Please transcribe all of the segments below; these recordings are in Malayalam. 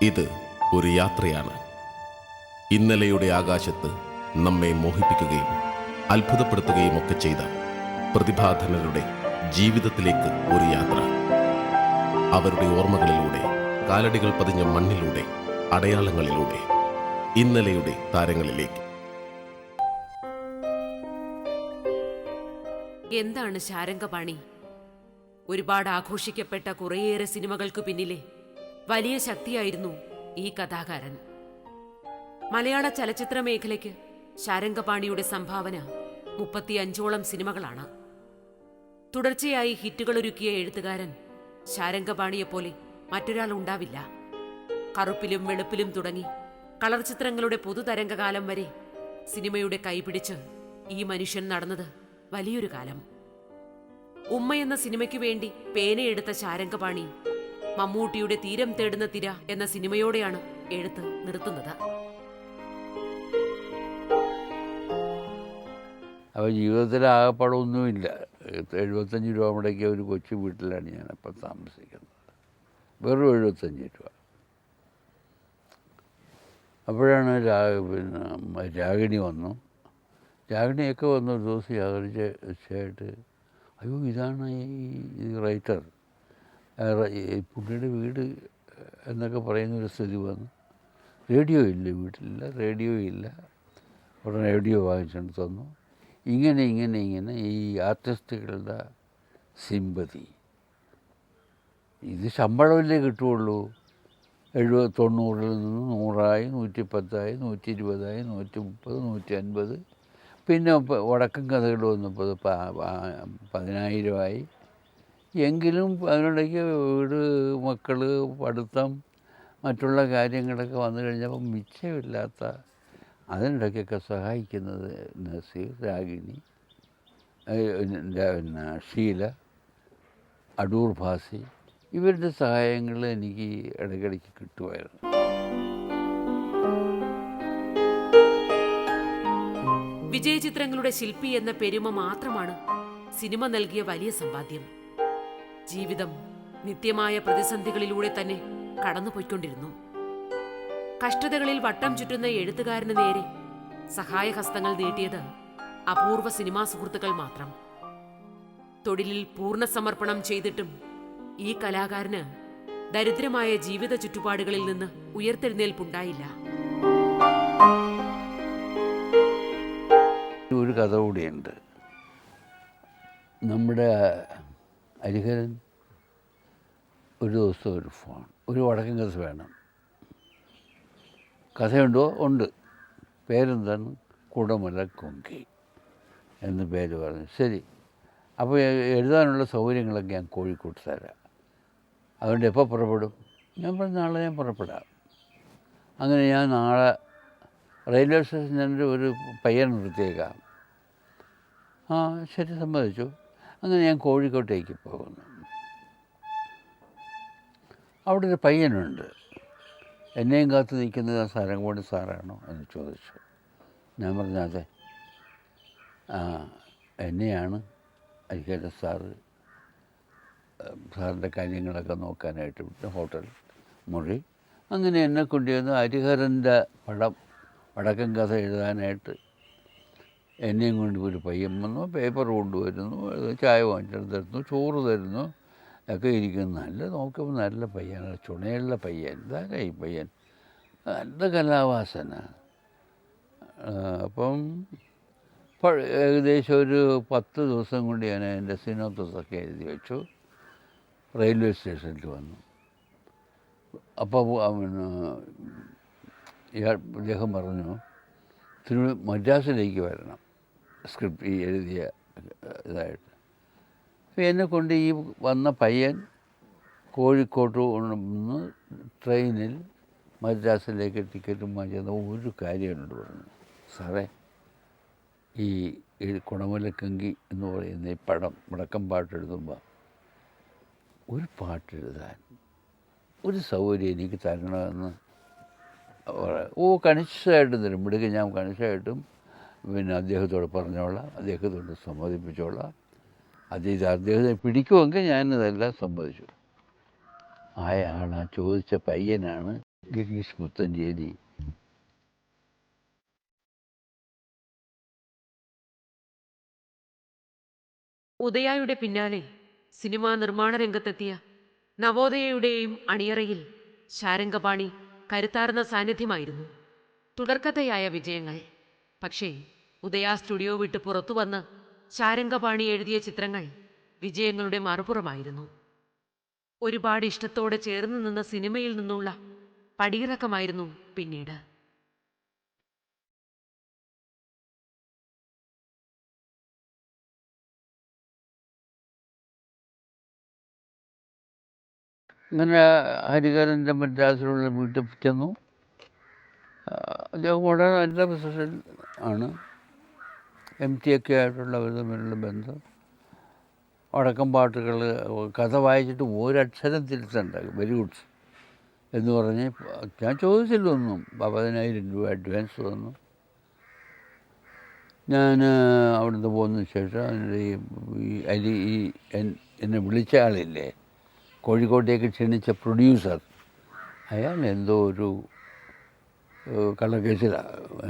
ഇത് ഒരു യാത്രയാണ്. ഇന്നലെയുടെ ആകാശത്ത് നമ്മെ മോഹിപ്പിക്കുകയും അത്ഭുതപ്പെടുത്തുകയും ഒക്കെ ചെയ്ത പ്രതിഭാധനരുടെ ജീവിതത്തിലേക്ക് ഒരു യാത്ര. അവരുടെ ഓർമ്മകളിലൂടെ, കാലടികൾ പതിഞ്ഞ മണ്ണിലൂടെ, അടയാളങ്ങളിലൂടെ ഇന്നലെയുടെ താരങ്ങളിലേക്ക്. എന്താണ് ശാരംഗപാണി? ഒരുപാട് ആഘോഷിക്കപ്പെട്ട കുറേയേറെ സിനിമകൾക്കു പിന്നിലെ വലിയ ശക്തിയായിരുന്നു ഈ കഥാകാരൻ. മലയാള ചലച്ചിത്ര മേഖലയ്ക്ക് ശാരംഗപാണിയുടെ സംഭാവന 35ഓളം സിനിമകളാണ്. തുടർച്ചയായി ഹിറ്റുകളൊരുക്കിയ എഴുത്തുകാരൻ ശാരംഗപാണിയെപ്പോലെ മറ്റൊരാൾ ഉണ്ടാവില്ല. കറുപ്പിലും വെളുപ്പിലും തുടങ്ങി കളർ ചിത്രങ്ങളുടെ പുതുതരംഗകാലം വരെ സിനിമയുടെ കൈപിടിച്ച് ഈ മനുഷ്യൻ നടന്നത് വലിയൊരു കാലം. ഉമ്മ എന്ന സിനിമയ്ക്കു വേണ്ടി പേനയെടുത്ത ശാരംഗപാണി മമ്മൂട്ടിയുടെ തീരം തേടുന്ന തിര എന്ന സിനിമയോടെയാണ് എഴുത്ത് നിർത്തുന്നത്. അപ്പോൾ ജീവിതത്തിൽ ആകപ്പാടൊന്നുമില്ല. 75 രൂപ മുടക്കിയ ഒരു കൊച്ചു വീട്ടിലാണ് ഞാനിപ്പോൾ താമസിക്കുന്നത്. വെറും 75 രൂപ. അപ്പോഴാണ് രാഗിണി വന്നു. രാഗിണിയൊക്കെ വന്നു. ഒരു ദിവസം യാദൃച്ഛയായിട്ട് അയ്യോ ഇതാണ് ഈ റൈറ്റർ, പുള്ളിയുടെ വീട് എന്നൊക്കെ പറയുന്നൊരു സ്ഥിതി വന്നു. റേഡിയോ ഇല്ല, വീട്ടിലില്ല, റേഡിയോ ഇല്ല. ഉടനെ റേഡിയോ വാങ്ങിച്ചുകൊണ്ട് തന്നു. ഇങ്ങനെ ഈ ആർട്ടിസ്റ്റുകളുടെ സിമ്പതി, ഇത് ശമ്പളമല്ലേ കിട്ടുകയുള്ളൂ. 70-90 നിന്ന് 100ആയി, 110ആയി, 120ആയി, 130, 150. പിന്നെ വടക്കൻ കഥകൾ വന്നപ്പോൾ 10,000ആയി. എങ്കിലും അതിനിടയ്ക്ക് വീട്, മക്കൾ, പഠിത്തം, മറ്റുള്ള കാര്യങ്ങളൊക്കെ വന്നു കഴിഞ്ഞപ്പോൾ മിച്ചമില്ലാത്ത, അതിനിടയ്ക്കൊക്കെ സഹായിക്കുന്നത് നസീർ, രാഗിണി, ഷീല, അടൂർ ഭാസി, ഇവരുടെ സഹായങ്ങൾ എനിക്ക് ഇടയ്ക്കിടയ്ക്ക് കിട്ടുമായിരുന്നു. വിജയചിത്രങ്ങളുടെ ശില്പി എന്ന പെരുമ മാത്രമാണ് സിനിമ നൽകിയ വലിയ സമ്പാദ്യം. ജീവിതം നിത്യമായ പ്രതിസന്ധികളിലൂടെ തന്നെ കടന്നുപോയിക്കൊണ്ടിരുന്നു. കഷ്ടതകളിൽ വട്ടം ചുറ്റുന്ന എഴുത്തുകാരന് നേരെ സഹായഹസ്തങ്ങൾ നീട്ടിയത് അപൂർവ സിനിമാ സുഹൃത്തുക്കൾ മാത്രം. തൊഴിലിൽ പൂർണ്ണ സമർപ്പണം ചെയ്തിട്ടും ഈ കലാകാരന് ദരിദ്രമായ ജീവിത ചുറ്റുപാടുകളിൽ നിന്ന് ഉയർത്തെഴുന്നേൽപ്പുണ്ടായില്ല. ഒരു കഥ കൂടിയുണ്ട്. നമ്മുടെ ഹരിഹരൻ ഒരു ദിവസം ഒരു ഫോൺ, ഒരു വടക്കൻ കഥ വേണം. കഥയുണ്ടോ? ഉണ്ട്. പേരെന്താണ്? കുടമല കൊങ്കി എന്ന് പേര് പറഞ്ഞു. ശരി, അപ്പോൾ എഴുതാനുള്ള സൗകര്യങ്ങളൊക്കെ ഞാൻ കോഴിക്കോട്ട് തരാം. അതുകൊണ്ട് എപ്പോൾ പുറപ്പെടും? ഞാൻ പറഞ്ഞു നാളെ ഞാൻ പുറപ്പെടാം. അങ്ങനെ ഞാൻ നാളെ റെയിൽവേ സ്റ്റേഷനിൽ ഒരു പയ്യൻ നിർത്തിയേക്കാം. ആ ശരി, സമ്മതിച്ചു. അങ്ങനെ ഞാൻ കോഴിക്കോട്ടേക്ക് പോകുന്നു. അവിടെ ഒരു പയ്യനുണ്ട്. എന്നെയും കാത്ത് നിൽക്കുന്നത് ആ സാരംഗപാണി സാറാണോ എന്ന് ചോദിച്ചു. ഞാൻ പറഞ്ഞു അതെ, എന്നെയാണ് ഹരിഹരൻ സാറിൻ്റെ കാര്യങ്ങളൊക്കെ നോക്കാനായിട്ട് വിട്ട് ഹോട്ടൽ മുറി. അങ്ങനെ എന്നെ കൊണ്ടുവന്ന് ഹരിഹരൻ്റെ പടം, വടക്കൻ കഥ എഴുതാനായിട്ട് എന്നെയും കൊണ്ട് ഒരു പയ്യൻ വന്നു. പേപ്പർ കൊണ്ടുവരുന്നു, ചായ വാങ്ങിച്ചിട്ട് തരുന്നു, ചോറ് തരുന്നു, ഒക്കെ ഇരിക്കുന്നു. നല്ല നോക്കുമ്പോൾ നല്ല പയ്യനാണ്, ചുണയുള്ള പയ്യൻ. ഇതാരാ ഈ പയ്യൻ? നല്ല കലാവാസന. അപ്പം ഏകദേശം ഒരു 10 ദിവസം കൊണ്ട് ഞാൻ എൻ്റെ സിനോപ്സിസൊക്കെ എഴുതി വെച്ചു. റെയിൽവേ സ്റ്റേഷനിൽ വന്നു. അപ്പോൾ അദ്ദേഹം പറഞ്ഞു മദ്രാസിലേക്ക് വരണം, സ്ക്രിപ്റ്റ് ഈ എഴുതിയ ഇതായിട്ട്. അപ്പോൾ എന്നെ കൊണ്ട് ഈ വന്ന പയ്യൻ കോഴിക്കോട്ട് നിന്ന് ട്രെയിനിൽ മദ്രാസിലേക്ക് ടിക്കറ്റും വാങ്ങിച്ചത്. ഒരു കാര്യമുണ്ട് പറഞ്ഞു, സാറേ ഈ കുടമലക്കങ്കി എന്ന് പറയുന്ന ഈ പടം വടക്കം പാട്ടെഴുതുമ്പോൾ ഒരു പാട്ടെഴുതാൻ ഒരു സൗകര്യം എനിക്ക് തരണമെന്ന്. കണിശമായിട്ടും തരും. ഇവിടേക്ക് ഞാൻ കണിശമായിട്ടും പിന്നെ അദ്ദേഹത്തോട് പറഞ്ഞോളാം, അദ്ദേഹത്തോട് സമ്മതിപ്പിച്ചോളാം. അദ്ദേഹത്തെ പിടിക്കുമെങ്കിൽ ഞാനിതെല്ലാം സമ്മതിച്ചു. അയാൾ ചോദിച്ച പയ്യനാണ് ഗിരീഷ് പുത്തഞ്ചേരി. ഉദയായുടെ പിന്നാലെ സിനിമാ നിർമ്മാണ രംഗത്തെത്തിയ നവോദയയുടെയും അണിയറയിൽ ശാരംഗപാണി കരുത്താർന്ന സാന്നിധ്യമായിരുന്നു. തുടർക്കഥയായ വിജയങ്ങൾ. പക്ഷേ ഉദയ സ്റ്റുഡിയോ വിട്ട് പുറത്തു വന്ന് ശാരംഗപാണി എഴുതിയ ചിത്രങ്ങൾ വിജയങ്ങളുടെ മറുപുറമായിരുന്നു. ഒരുപാട് ഇഷ്ടത്തോടെ ചേർന്ന് നിന്ന സിനിമയിൽ നിന്നുള്ള പടിയിറക്കമായിരുന്നു പിന്നീട്. അങ്ങനെ ഹരിഹരൻ്റെ മദ്രാസിലുള്ള വീട്ടിൽ ചെന്നു. അദ്ദേഹം വളരെ നല്ല പൊസിഷൻ ആണ്. MT ഒക്കെ ആയിട്ടുള്ള അവർ തമ്മിലുള്ള ബന്ധം. വടക്കം പാട്ടുകൾ കഥ വായിച്ചിട്ട് ഒരക്ഷരം തിരുത്തണ്ട, വെരി ഗുഡ് എന്ന് പറഞ്ഞ് ഞാൻ ചോദിച്ചില്ലൊന്നും. 10,000 രൂപ അഡ്വാൻസ് തന്നു. ഞാൻ അവിടുന്ന് പോന്നതിന് ശേഷം എന്നെ വിളിച്ച ആളില്ലേ, കോഴിക്കോട്ടേക്ക് ക്ഷണിച്ച പ്രൊഡ്യൂസർ, അയാൾ എന്തോ ഒരു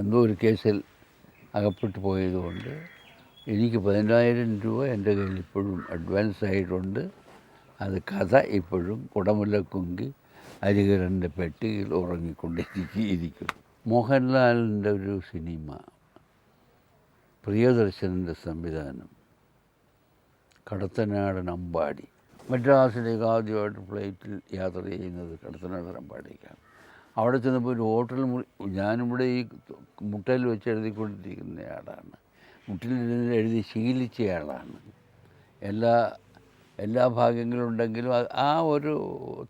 എന്തോ ഒരു കേസിൽ അകപ്പെട്ടു പോയതുകൊണ്ട് എനിക്ക് 10,000 രൂപ എൻ്റെ കയ്യിൽ ഇപ്പോഴും അഡ്വാൻസ് ആയിട്ടുണ്ട്. അത് കഥ ഇപ്പോഴും കുടമുല്ലക്കുങ്കി ഹരിഹരൻ്റെ പെട്ടിയിൽ ഉറങ്ങിക്കൊണ്ടിരിക്കും. മോഹൻലാലിൻ്റെ ഒരു സിനിമ, പ്രിയദർശനൻ്റെ സംവിധാനം, കടത്തനാടൻ അമ്പാടി. മദ്രാസിലേക്ക് ആദ്യമായിട്ട് ഫ്ലൈറ്റിൽ യാത്ര ചെയ്യുന്നത് കടത്തനാടൻ അമ്പാടിക്കാണ്. അവിടെ ചെന്നപ്പോൾ ഒരു ഹോട്ടൽ ഞാനിവിടെ ഈ മുട്ടയിൽ വെച്ച് എഴുതിക്കൊണ്ടിരിക്കുന്നയാളാണ്, മുട്ടിൽ എഴുതി ശീലിച്ചയാളാണ്. എല്ലാ ഭാഗ്യങ്ങളുണ്ടെങ്കിലും ആ ഒരു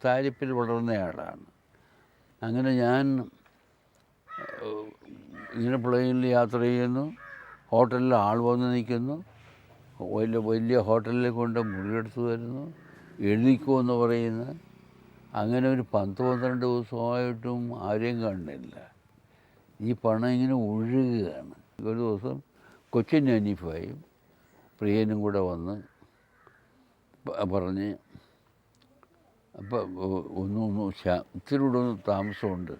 താരിപ്പിൽ വളർന്നയാളാണ്. അങ്ങനെ ഞാൻ ഇങ്ങനെ പ്ലെയിനിൽ യാത്ര ചെയ്യുന്നു, ഹോട്ടലിൽ ആൾ വന്ന് നിൽക്കുന്നു, വലിയ ഹോട്ടലിൽ കൊണ്ട് മുറിയെടുത്ത് വരുന്നു, എഴുതിക്കുമെന്ന് പറയുന്നു. അങ്ങനെ ഒരു 10-12 ദിവസമായിട്ടും ആരെയും കാണുന്നില്ല. ഈ പണം ഇങ്ങനെ ഒഴുകുകയാണ്. ഒരു ദിവസം കൊച്ചിൻ ഹനീഫായും പ്രിയനും കൂടെ വന്ന് പറഞ്ഞ്, അപ്പം ഇത്തിരി കൂടെ ഒന്ന് താമസമുണ്ട്,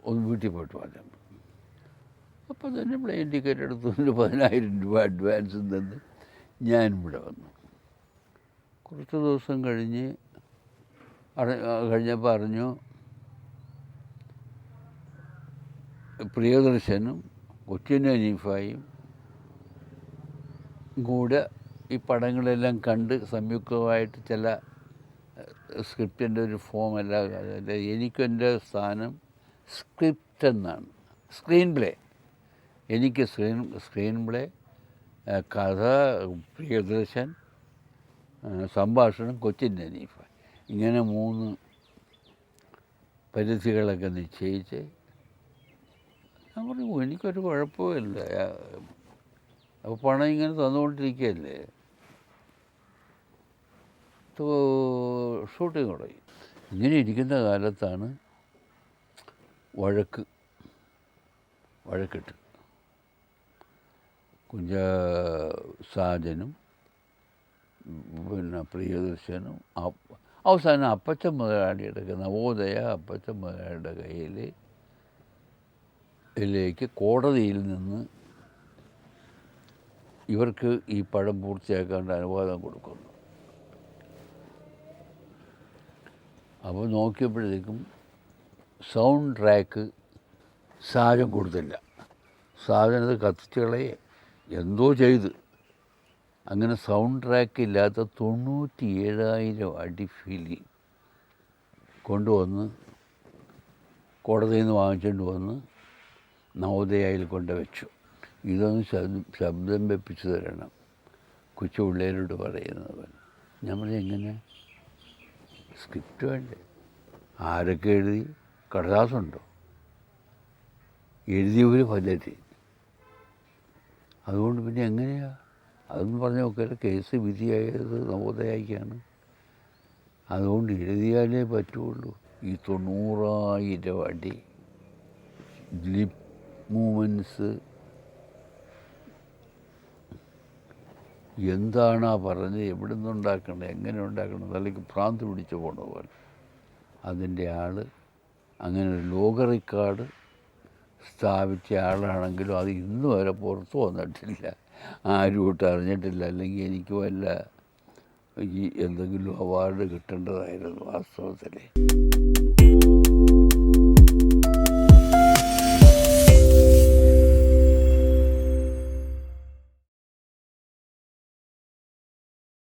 ഒന്ന് വീട്ടിൽ പോയിട്ട് വരാം. അപ്പോൾ തന്നെ പ്ലെയിൻ ടിക്കറ്റ് എടുത്തുകൊണ്ട് 10,000 രൂപ അഡ്വാൻസും തന്ന് ഞാനിവിടെ വന്നു. കുറച്ച് ദിവസം കഴിഞ്ഞപ്പോൾ അറിഞ്ഞു പ്രിയദർശനും കൊച്ചിൻ ഹനീഫായും കൂടെ ഈ പടങ്ങളെല്ലാം കണ്ട് സംയുക്തമായിട്ട് ചില സ്ക്രിപ്റ്റിൻ്റെ ഒരു ഫോമല്ല, അതായത് എനിക്കെൻ്റെ സ്ഥാനം സ്ക്രിപ്റ്റ് എന്നാണ്, സ്ക്രീൻ പ്ലേ. എനിക്ക് സ്ക്രീൻ പ്ലേ, കഥ പ്രിയദർശൻ, സംഭാഷണം കൊച്ചിൻ ഹനീഫ, ഇങ്ങനെ 3 പരിധികളൊക്കെ നിശ്ചയിച്ച് ഞാൻ പറഞ്ഞു എനിക്കൊരു കുഴപ്പമില്ല, അപ്പോൾ പണം ഇങ്ങനെ തന്നുകൊണ്ടിരിക്കുകയല്ലേ. ഷൂട്ടിങ് തുടങ്ങി. ഇങ്ങനെ ഇരിക്കുന്ന കാലത്താണ് വഴക്കിട്ട് സാജനും പിന്നെ പ്രിയദർശനും അവസാനം അപ്പച്ചൻ മുതലാളിയുടെ നവോദയ അപ്പച്ചൻ മുതലാളിയുടെ കയ്യിലേക്ക് കോടതിയിൽ നിന്ന് ഇവർക്ക് ഈ പടം പൂർത്തിയാക്കാണ്ട് അനുവാദം കൊടുക്കുന്നു. അപ്പോൾ നോക്കിയപ്പോഴത്തേക്കും സൗണ്ട് ട്രാക്ക് സാജൻ കൊടുത്തില്ല. സാജനത് കത്തിച്ചുകളെ എന്തോ ചെയ്ത് അങ്ങനെ സൗണ്ട് ട്രാക്ക് ഇല്ലാത്ത 97,000 അടി ഫിലിം കൊണ്ടുവന്ന് കോടതിയിൽ നിന്ന് വാങ്ങിച്ചുകൊണ്ട് വന്ന് നവോദയയിൽ കൊണ്ടുവച്ചു. ഇതൊന്ന് ശബ്ദം വെപ്പിച്ചു തരണം, കൊച്ചു പിള്ളേരോട് പറയുന്നത്. ഞാൻ പറഞ്ഞു എങ്ങനെ, സ്ക്രിപ്റ്റ് വേണ്ടേ, ആരൊക്കെ എഴുതി, കടലാസുണ്ടോ, എഴുതിയവർ പലര്, അതുകൊണ്ട് പിന്നെ എങ്ങനെയാണ് അതെന്ന് പറഞ്ഞ നോക്കിയാൽ കേസ് വിധിയായത് നവോദയക്കാണ്, അതുകൊണ്ട് എഴുതിയാലേ പറ്റുള്ളൂ. ഈ 90,000 അടി ലിപ് മൂവ്മെൻറ്റ്സ് എന്താണ് പറഞ്ഞത്, എവിടെ നിന്നുണ്ടാക്കണം, എങ്ങനെ ഉണ്ടാക്കണം, അല്ലെങ്കിൽ ഭ്രാന്ത് പിടിച്ചു പോണ പോലെ. അതിൻ്റെ ആൾ അങ്ങനെ ഒരു ലോക റെക്കോർഡ് സ്ഥാപിച്ച ആളാണെങ്കിലും അത് ഇന്ന് വരെ പുറത്തു വന്നിട്ടില്ല, ആരും അറിഞ്ഞിട്ടില്ല. അല്ലെങ്കിൽ എനിക്ക് വല്ല ഈ എന്തെങ്കിലും അവാർഡ് കിട്ടേണ്ടതായിരുന്നു വാസ്തവത്തിൽ.